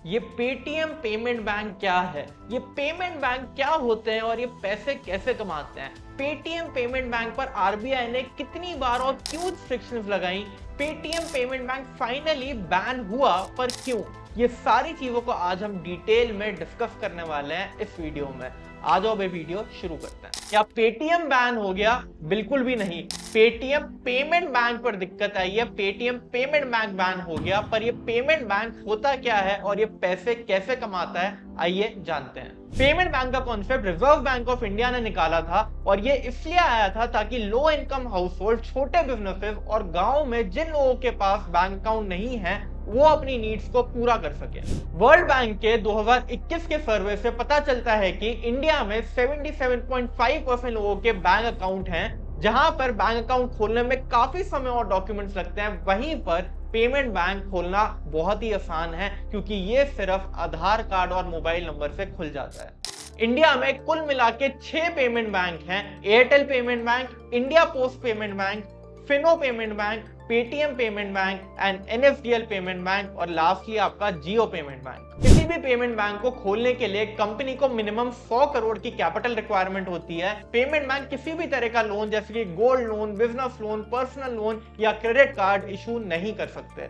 ये Paytm payment bank क्या है, ये पेमेंट बैंक क्या होते हैं और ये पैसे कैसे कमाते हैं, पेटीएम पेमेंट बैंक पर आरबीआई ने कितनी बार और क्यों रिस्ट्रिक्शंस लगाई, Paytm payment bank finally ban हुआ पर क्यों, ये सारी चीजों को आज हम डिटेल में डिस्कस करने वाले हैं इस वीडियो में। आ जाओ बे वीडियो शुरू करते हैं। क्या पेटीएम बैन हो गया? बिल्कुल भी नहीं। पेटीएम पेमेंट बैंक पर दिक्कत आई है, पेटीएम पेमेंट बैंक बैन हो गया, पर ये पेमेंट बैंक होता क्या है और ये पैसे कैसे कमाता है, आइए जानते हैं। पेमेंट बैंक का concept reserve bank of India ने निकाला था और ये इसलिए आया था ताकि लो इनकम हाउस होल्ड, छोटे बिजनेसेस और गांव में जिन लोगों के पास बैंक अकाउंट नहीं है वो अपनी नीड्स को पूरा कर सके। वर्ल्ड बैंक के 2021 के सर्वे से पता चलता है कि इंडिया में 77.5% लोगों के बैंक अकाउंट हैं, जहां पर बैंक अकाउंट खोलने में काफी समय और डॉक्यूमेंट्स लगते हैं, वहीं पर पेमेंट बैंक खोलना बहुत ही आसान है क्योंकि ये सिर्फ आधार कार्ड और मोबाइल नंबर से खुल जाता है। इंडिया में कुल मिला के 6 पेमेंट बैंक हैं, Airtel payment bank, India post payment bank, Fino payment bank, Paytm payment bank and NSDL payment bank और लास्टली आपका जियो पेमेंट बैंक। किसी भी पेमेंट बैंक को खोलने के लिए कंपनी को मिनिमम 100 करोड़ की कैपिटल रिक्वायरमेंट होती है। पेमेंट बैंक किसी भी तरह का लोन जैसे कि gold loan, business loan, personal loan या क्रेडिट कार्ड इशू नहीं कर सकते।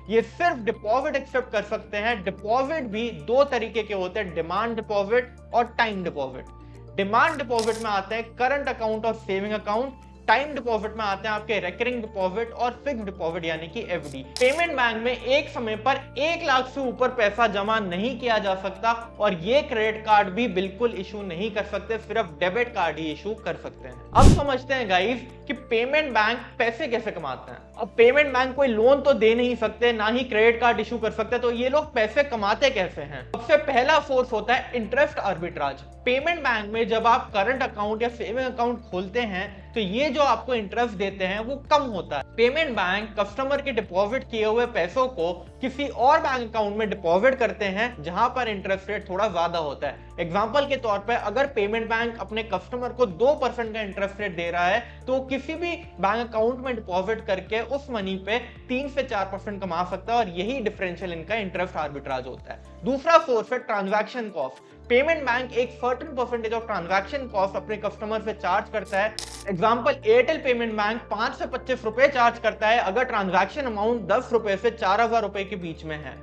ये सिर्फ डिपॉजिट एक्सेप्ट कर सकते हैं। डिपॉजिट भी 2 तरीके के होते हैं, डिमांड डिपॉजिट और टाइम डिपॉजिट। डिमांड डिपॉजिट में आते हैं करंट अकाउंट और सेविंग अकाउंट, टाइम डिपॉजिट में आते हैं आपके रिकरिंग डिपॉजिट और फिक्स डिपॉजिट यानी कि एफडी। पेमेंट बैंक में एक समय पर 1 लाख से ऊपर पैसा जमा नहीं किया जा सकता और ये क्रेडिट कार्ड भी बिल्कुल इशू नहीं कर सकते, सिर्फ डेबिट कार्ड ही इशू कर सकते हैं। अब समझते हैं गाइस कि पेमेंट बैंक पैसे कैसे कमाते हैं। अब पेमेंट बैंक कोई लोन तो दे नहीं सकते, ना ही क्रेडिट कार्ड इशू कर सकते, तो ये लोग पैसे कमाते कैसे हैं? सबसे पहला सोर्स होता है इंटरेस्ट आर्बिट्राज। पेमेंट बैंक में जब आप करंट अकाउंट या सेविंग अकाउंट खोलते हैं तो ये जो आपको इंटरेस्ट देते हैं वो कम होता है। पेमेंट बैंक कस्टमर के डिपॉजिट किए हुए पैसों को किसी और बैंक अकाउंट में डिपॉजिट करते हैं जहां पर इंटरेस्ट रेट थोड़ा ज्यादा होता है। एग्जांपल के तौर पर अगर पेमेंट बैंक अपने कस्टमर को 2% का इंटरेस्ट रेट दे रहा है तो किसी भी बैंक अकाउंट में डिपॉजिट करके उस मनी पे 3 से 4% कमा सकता है और यही डिफरेंशियल इनका इंटरेस्ट आर्बिट्राज होता है। दूसरा सोर्स है ट्रांजैक्शन कॉस्ट। पेमेंट बैंक एक certain percentage of transaction cost अपने कस्टमर से चार्ज करता है। एग्जांपल एयरटेल पेमेंट बैंक 5 से 25 रुपए चार्ज करता है अगर ट्रांजैक्शन अमाउंट 10 रुपए से 4000 रुपए के बीच में है,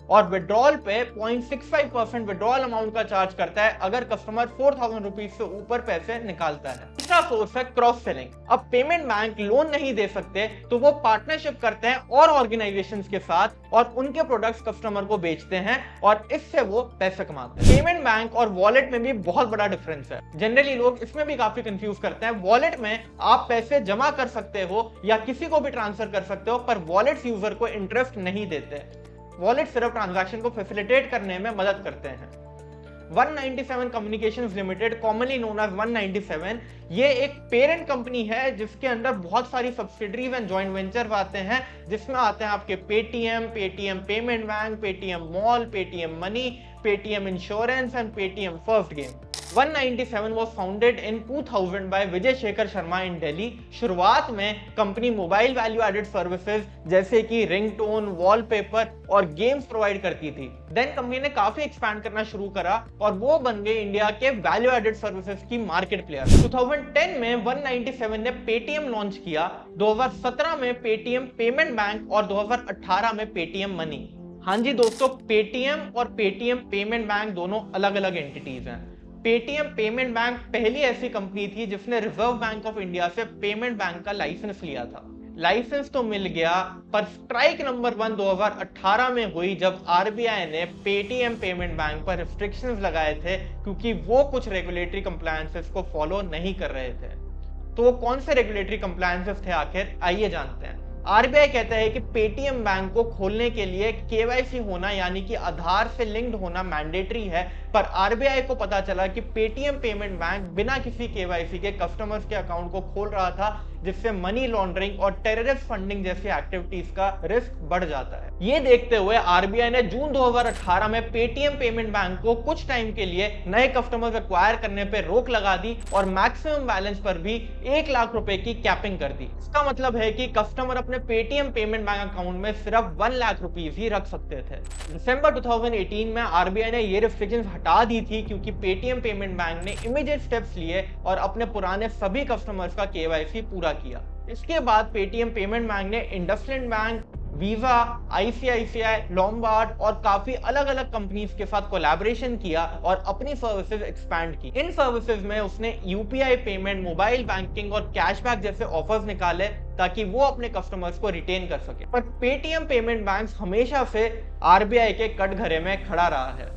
और विड्रॉल पे 0.65% विड्रॉल अमाउंट का चार्ज करता है अगर कस्टमर 4000 रुपीज से ऊपर पैसे निकालता है। तीसरा सोर्स है क्रॉस सेलिंग। अब पेमेंट बैंक लोन नहीं दे सकते तो वो पार्टनरशिप करते हैं और ऑर्गेनाइजेशंस के साथ और उनके प्रोडक्ट्स कस्टमर को बेचते हैं और इससे वो पैसे कमाते हैं। पेमेंट बैंक और वॉलेट में भी बहुत बड़ा डिफरेंस है। जनरली लोग इसमें भी काफी कंफ्यूज करते हैं। वॉलेट में आप पैसे जमा कर सकते हो या किसी को भी ट्रांसफर कर सकते हो, पर वॉलेट यूजर को इंटरेस्ट नहीं देते। वॉलेट सिर्फ ट्रांजैक्शन को फैसिलिटेट करने में मदद करते हैं। 197 communications limited, commonly known as 197, ये एक पेरेंट कंपनी है जिसके अंदर बहुत सारी सब्सिडरीज एंड जॉइंट वेंचर आते हैं, जिसमें आते हैं आपके Paytm, Paytm payment bank, Paytm mall, Paytm money, Paytm insurance and Paytm first game. 197 was founded in 2000 by Vijay Shekhar Sharma in Delhi। शुरुआत में company mobile value added services जैसे कि रिंगटोन, वॉलपेपर और गेम्स प्रोवाइड करती थी। देन कंपनी ने काफी expand करना शुरू करा और वो बन गए इंडिया के वैल्यू एडेड सर्विसेज की मार्केट प्लेयर। 2010 में 197 ने पेटीएम लॉन्च किया, 2017 में पेटीएम पेमेंट बैंक और 2018 में पेटीएम मनी। हाँ जी दोस्तों, पेटीएम और पेटीएम पेमेंट बैंक दोनों अलग अलग एंटिटीज हैं। पेटीएम पेमेंट बैंक पहली ऐसी कंपनी थी जिसने रिजर्व बैंक ऑफ इंडिया से पेमेंट बैंक का लाइसेंस लिया था। लाइसेंस तो मिल गया, पर स्ट्राइक नंबर 1 2018 में हुई जब आरबीआई ने पेटीएम पेमेंट बैंक पर रिस्ट्रिक्शंस लगाए थे क्योंकि वो कुछ रेगुलेटरी कंप्लायंसेस को फॉलो नहीं कर रहे थे। तो वो कौन से रेगुलेटरी कंप्लायंसेस थे आखिर, आइए जानते हैं। आरबीआई कहता है कि पेटीएम बैंक को खोलने के लिए केवाईसी होना यानी कि आधार से लिंक्ड होना मैंडेटरी है, पर आरबीआई को पता चला कि पेटीएम पेमेंट बैंक बिना किसी केवाईसी के कस्टमर्स के अकाउंट को खोल रहा था, जिससे मनी लॉन्ड्रिंग और टेररिस्ट फंडिंग जैसी एक्टिविटीज का रिस्क बढ़ जाता है। ये देखते हुए आरबीआई ने जून 2018 में पेटीएम पेमेंट बैंक को कुछ टाइम के लिए नए कस्टमर्स एक्वायर करने पर रोक लगा दी और मैक्सिमम बैलेंस पर भी 1 लाख रुपए की कैपिंग कर दी। इसका मतलब है कि कस्टमर अपने पेटीएम पेमेंट बैंक अकाउंट में सिर्फ 1 लाख रुपीस ही रख सकते थे। दिसंबर 2018 में आरबीआई ने ये रिस्ट्रिक्शंस हटा दी थी क्योंकि पेटीएम पेमेंट बैंक ने इमीडिएट स्टेप्स लिए और अपने पुराने सभी कस्टमर्स का केवाईसी पूरा किया। इसके बाद पेटीएम पेमेंट बैंक ने IndusInd bank, visa, ICICI, Lombard और काफी अलग अलग कंपनीज के साथ कोलैबोरेशन किया और अपनी सर्विसेज एक्सपैंड की। इन सर्विसेज में उसने यूपीआई पेमेंट, मोबाइल बैंकिंग और कैशबैक जैसे ऑफर्स निकाले ताकि वो अपने कस्टमर्स को रिटेन कर सके। पर पेटीएम पेमेंट बैंक हमेशा से आरबीआई के कटघरे में खड़ा रहा है।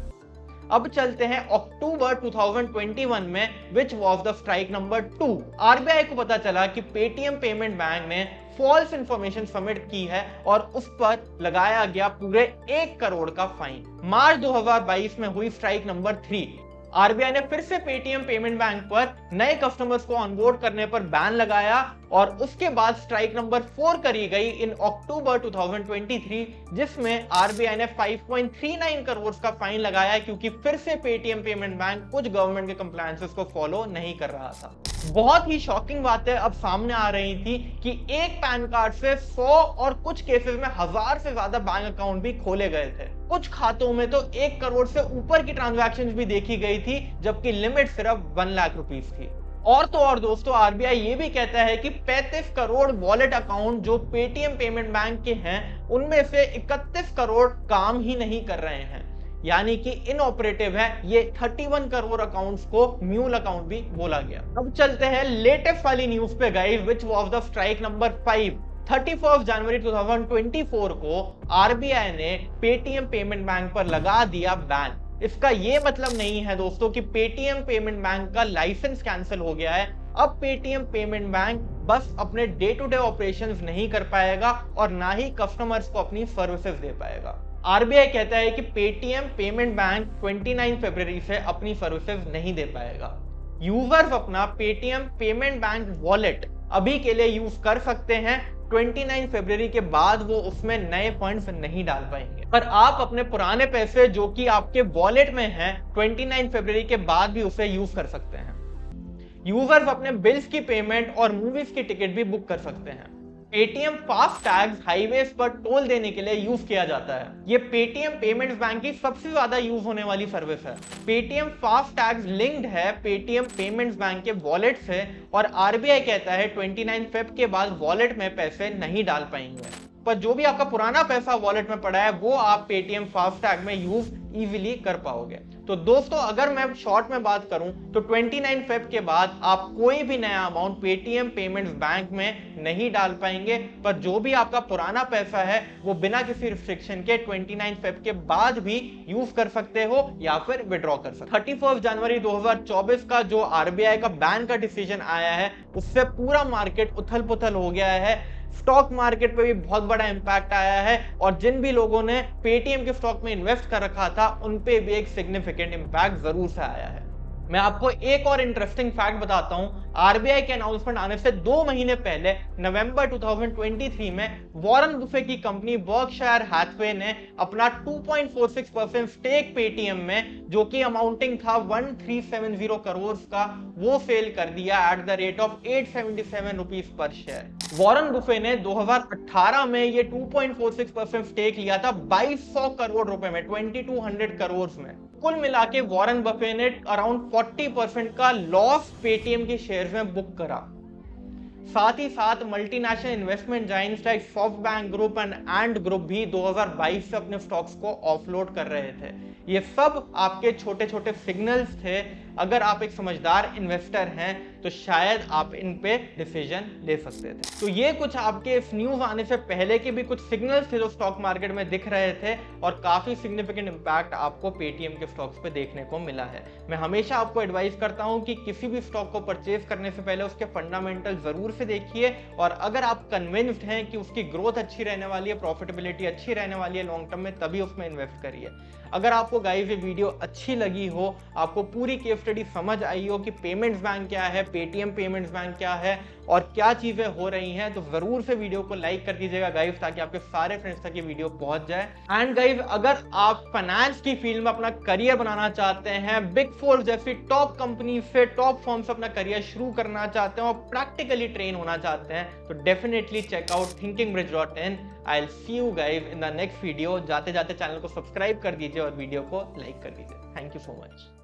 अब चलते हैं अक्टूबर 2021 में, which was the strike number 2। RBI को पता चला कि पेटीएम पेमेंट बैंक ने फॉल्स इंफॉर्मेशन सबमिट की है और उस पर लगाया गया पूरे 1 करोड़ का फाइन। मार्च 2022 में हुई स्ट्राइक नंबर 3। आरबीआई ने फिर से पेटीएम पेमेंट बैंक पर नए कस्टमर्स को ऑनबोर्ड करने पर बैन लगाया और उसके बाद स्ट्राइक नंबर 4 करी गई इन अक्टूबर 2023, जिसमें आरबीआई ने 5.39 करोड़ का फाइन लगाया क्योंकि फिर से पेटीएम पेमेंट बैंक कुछ गवर्नमेंट के कंप्लायंसेस को फॉलो नहीं कर रहा था। बहुत ही शॉकिंग बातें अब सामने आ रही थी कि एक पैन कार्ड से 100 और कुछ केसेस में 1000 से ज्यादा बैंक अकाउंट भी खोले गए थे। कुछ खातों में तो 1 करोड़ से ऊपर की ट्रांजैक्शंस भी देखी गई थी, जबकि लिमिट सिर्फ 1 लाख रुपीस थी। और तो और दोस्तों, आरबीआई ये भी कहता है कि 35 करोड़ वॉलेट अकाउंट जो पेटीएम पेमेंट बैंक के हैं, उनमें से 31 करोड़ काम ही नहीं कर रहे हैं, यानी कि इनऑपरेटिव है। ये 31 करोड़ अकाउंट्स को म्यूल अकाउंट भी बोला गया। अब चलते हैं लेटेस्ट वाली न्यूज पे guys, which was the strike number 5। 31 जनवरी 2024 को आरबीआई ने पेटीएम पेमेंट बैंक पर लगा दिया बैन। इसका ये मतलब नहीं है दोस्तों कि पेटीएम पेमेंट बैंक का लाइसेंस कैंसिल हो गया है। अब पेटीएम पेमेंट बैंक बस अपने डे टू डे ऑपरेशंस नहीं कर पाएगा और ना ही कस्टमर्स को अपनी सर्विसेज दे पाएगा। आरबीआई कहता है कि पेटीएम पेमेंट बैंक 29 फरवरी से अपनी सर्विसेज नहीं दे पाएगा। यूजर्स अपना पेटीएम पेमेंट बैंक वॉलेट अभी के लिए यूज कर सकते हैं। 29 फरवरी के बाद वो उसमें नए फंड्स नहीं डाल पाएंगे, पर आप अपने पुराने पैसे जो कि आपके वॉलेट में हैं 29 फरवरी के बाद भी उसे यूज कर सकते हैं। यूजर्स अपने बिल्स की पेमेंट और मूवीज की टिकट भी बुक कर सकते हैं। पेटीएम फास्ट टैग्स हाईवेज पर टोल देने के लिए यूज किया जाता है। ये पेटीएम पेमेंट्स बैंक की सबसे ज्यादा यूज होने वाली सर्विस है। पेटीएम फास्ट टैग्स लिंक्ड है पेटीएम पेमेंट्स बैंक के वॉलेट से और आरबीआई कहता है 29 फेब के बाद वॉलेट में पैसे नहीं डाल पाएंगे, पर जो भी आपका पुराना पैसा वॉलेट में पड़ा है वो आप पेटीएम फास्ट टैग में यूज इजीली कर पाओगे। तो दोस्तों, अगर मैं शॉर्ट में बात करूं तो 29 फेब के बाद आप कोई भी नया अमाउंट पेटीएम पेमेंट्स बैंक में नहीं डाल पाएंगे, पर जो भी आपका पुराना पैसा है वो बिना किसी रिस्ट्रिक्शन के 29 फेब के बाद भी यूज कर सकते हो या फिर विड्रॉ कर सकते हो। 31 जनवरी 2024 का जो आरबीआई का बैन का डिसीजन आया है उससे पूरा मार्केट उथल पुथल हो गया है। स्टॉक मार्केट पे भी बहुत बड़ा इंपैक्ट आया है और जिन भी लोगों ने पेटीएम के स्टॉक में इन्वेस्ट कर रखा था उन पे भी एक सिग्निफिकेंट इंपैक्ट जरूर से आया है। मैं आपको एक और इंटरेस्टिंग फैक्ट बताता हूं। आरबीआई के अनाउंसमेंट आने से 2 महीने पहले नवंबर 2023 में वॉरेन बुफे की कंपनी बर्कशायर हैथवे ने अपना 2.46% स्टेक पेटीएम में, जो कि अमाउंटिंग था 1370 करोड़ का, वो सेल कर दिया at the rate of 877 rupees per share. Warren Buffett ने 2018 में ये 2.46% स्टेक लिया था 2200 करोड़ रुपए में, 2200 करोड़ में। कुल मिला के वॉरेन बफे ने अराउंड 40% का लॉस पेटीएम के शेयर्स में बुक करा। साथ ही साथ multinational investment giants like SoftBank group and group भी 2022 से अपने स्टॉक्स को ऑफलोड कर रहे थे। ये सब आपके छोटे छोटे सिग्नल्स थे। अगर आप एक समझदार इन्वेस्टर हैं तो शायद आप इन पे डिसीजन ले सकते थे। तो ये कुछ आपके इस न्यूज आने से पहले के भी कुछ सिग्नल्स थे जो स्टॉक मार्केट में दिख रहे थे और काफी सिग्निफिकेंट इंपैक्ट आपको पेटीएम के स्टॉक्स पे देखने को मिला है। मैं हमेशा आपको एडवाइस करता हूं कि किसी भी स्टॉक को परचेज करने से पहले उसके फंडामेंटल जरूर से देखिए और अगर आप कन्विंस्ड हैं कि उसकी ग्रोथ अच्छी रहने वाली है, प्रॉफिटेबिलिटी अच्छी रहने वाली है लॉन्ग टर्म में, तभी उसमें इन्वेस्ट करिए। अगर आपको गाइस ये वीडियो अच्छी लगी हो, आपको पूरी केस केस स्टडी समझ आई हो कि पेमेंट्स बैंक क्या है, पेटीएम पेमेंट्स बैंक क्या है और क्या चीजें हो रही हैं, तो जरूर से वीडियो को लाइक कर दीजिएगा गाइस, ताकि आपके सारे फ्रेंड्स तक ये वीडियो पहुंच जाए। एंड गाइस, अगर आप फाइनेंस की फील्ड में अपना करियर बनाना चाहते हैं, बिग फोर जैसी टॉप कंपनी से, टॉप फर्म से अपना करियर शुरू करना चाहते हैं और प्रैक्टिकली ट्रेन होना चाहते हैं, तो definitely check out thinkingbridge.in। I will see you guys in the next video. जाते जाते चैनल को सब्सक्राइब कर दीजिए और वीडियो को लाइक कर दीजिए। Thank you so much.